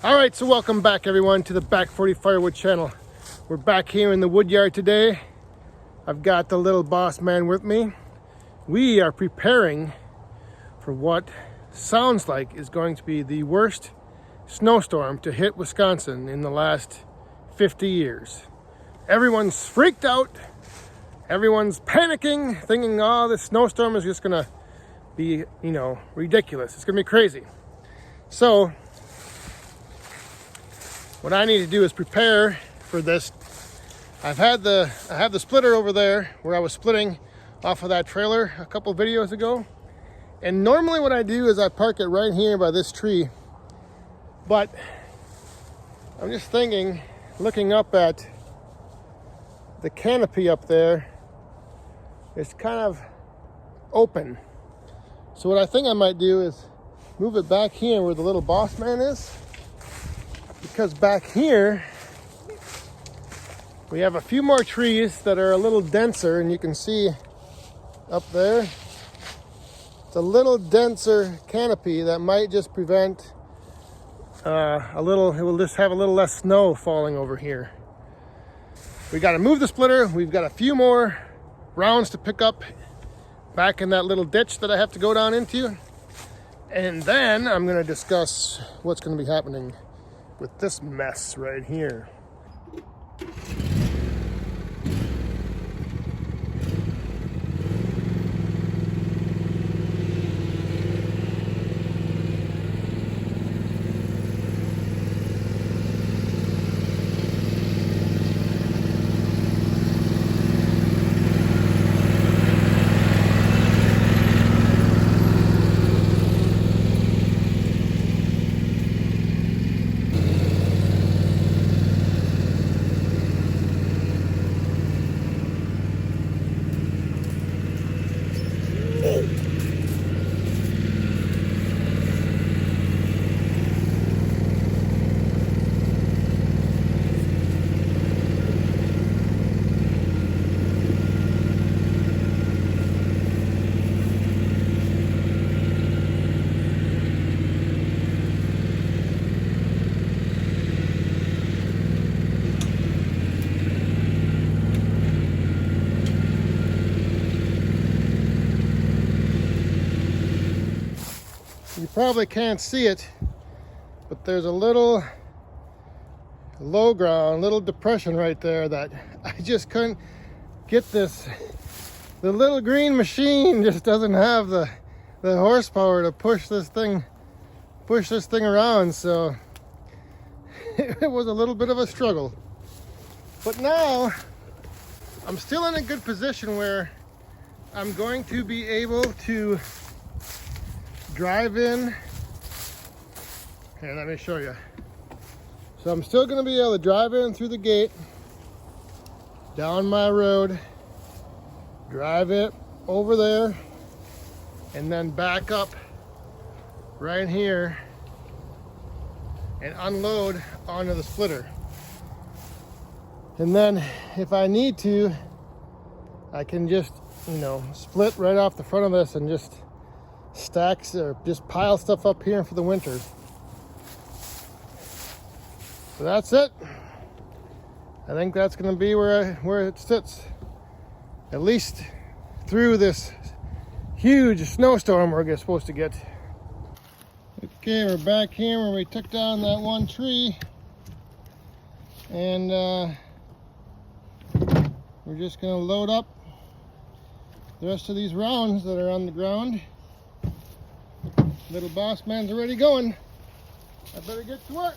All right, so welcome back everyone to the Back 40 Firewood channel. We're back here in the wood yard today. I've got the little boss man with me. We are preparing for what sounds like is going to be the worst snowstorm to hit Wisconsin in the last 50 years. Everyone's freaked out. Everyone's panicking, thinking, oh, this snowstorm is just gonna be, ridiculous. It's gonna be crazy. So what I need to do is prepare for this. I have the splitter over there where I was splitting off of that trailer a couple videos ago. And normally what I do is I park it right here by this tree. But I'm just thinking, looking up at the canopy up there, it's kind of open. So what I think I might do is move it back here where the little boss man is. Because back here, we have a few more trees that are a little denser, and you can see up there, it's a little denser canopy that might just prevent it will just have a little less snow falling over here. We got to move the splitter. We've got a few more rounds to pick up back in that little ditch that I have to go down into. And then I'm going to discuss what's going to be happening with this mess right here. You probably can't see it, but there's a little low ground, little depression right there that I just couldn't get this. The little green machine just doesn't have the horsepower to push this thing around, so it was a little bit of a struggle. But now I'm still in a good position where I'm going to be able to drive in. Here, let me show you. So I'm still going to be able to drive in through the gate, down my road, drive it over there, and then back up right here and unload onto the splitter. And then if I need to, I can just, split right off the front of this and just stacks or just pile stuff up here for the winter. So that's it. I think that's going to be where it sits, at least through this huge snowstorm we're supposed to get. Okay, we're back here where we took down that one tree, and we're just going to load up the rest of these rounds that are on the ground. Little boss man's already going. I better get to work.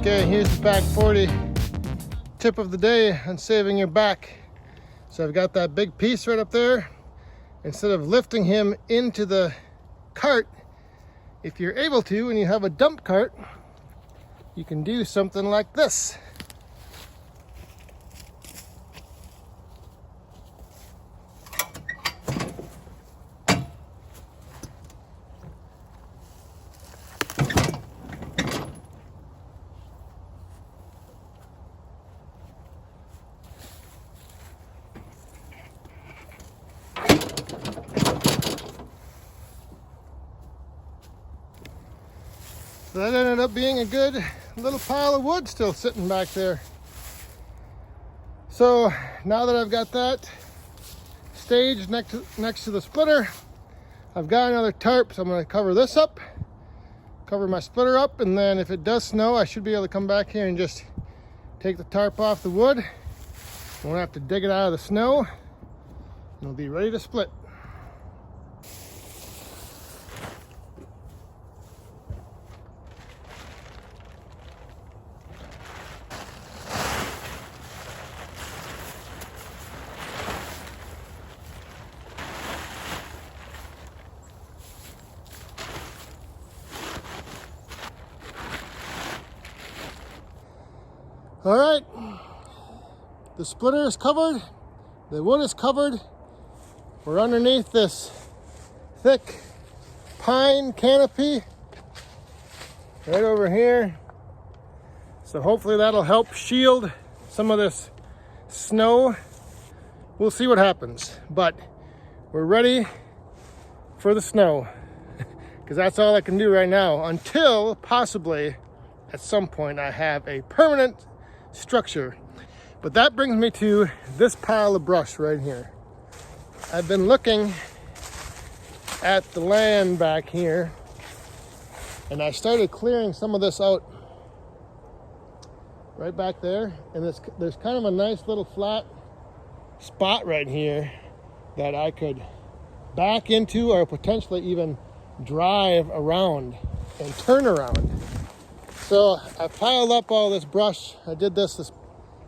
Okay, here's the back 40 tip of the day on saving your back. So I've got that big piece right up there. Instead of lifting him into the cart, if you're able to and you have a dump cart, you can do something like this. So that ended up being a good little pile of wood still sitting back there. So now that I've got that staged next to the splitter, I've got another tarp, so I'm going to cover this up, cover my splitter up, and then if it does snow, I should be able to come back here and just take the tarp off the wood. I won't have to dig it out of the snow, and it'll be ready to split. All right, the splitter is covered, the wood is covered. We're underneath this thick pine canopy right over here. So hopefully that'll help shield some of this snow. We'll see what happens, but we're ready for the snow because that's all I can do right now until possibly at some point I have a permanent structure. But that brings me to this pile of brush right here. I've been looking at the land back here and I started clearing some of this out right back there, and there's kind of a nice little flat spot right here that I could back into or potentially even drive around and turn around. So I piled up all this brush. I did this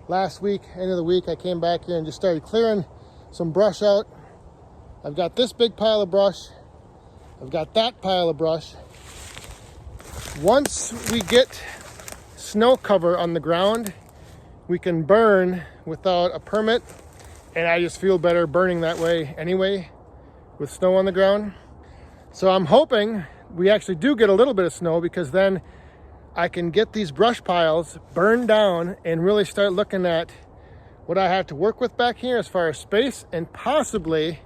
last week, end of the week. I came back here and just started clearing some brush out. I've got this big pile of brush. I've got that pile of brush. Once we get snow cover on the ground, we can burn without a permit. And I just feel better burning that way anyway with snow on the ground. So I'm hoping we actually do get a little bit of snow, because then I can get these brush piles burned down and really start looking at what I have to work with back here as far as space, and possibly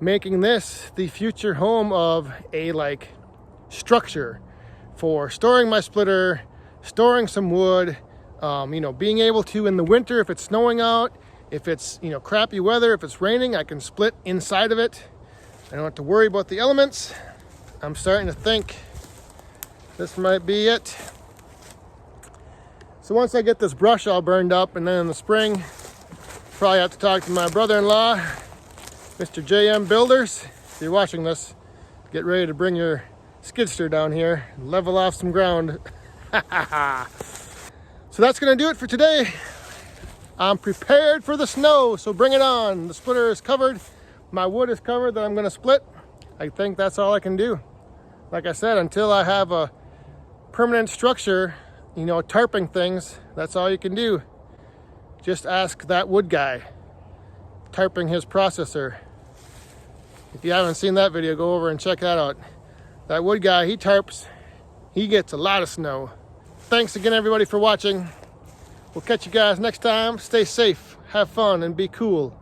making this the future home of a structure for storing my splitter, storing some wood, being able to, in the winter, if it's snowing out, if it's crappy weather, if it's raining, I can split inside of it. I don't have to worry about the elements. I'm starting to think this might be it. So once I get this brush all burned up, and then in the spring, probably have to talk to my brother-in-law, Mr. JM Builders. If you're watching this, get ready to bring your skid steer down here and level off some ground. So that's gonna do it for today. I'm prepared for the snow, so bring it on. The splitter is covered, my wood is covered that I'm gonna split. I think that's all I can do. Like I said, until I have a permanent structure, tarping things, that's all you can do. Just ask that wood guy, tarping his processor. If you haven't seen that video, go over and check that out. That wood guy, he tarps, he gets a lot of snow. Thanks again, everybody, for watching. We'll catch you guys next time. Stay safe, have fun, and be cool.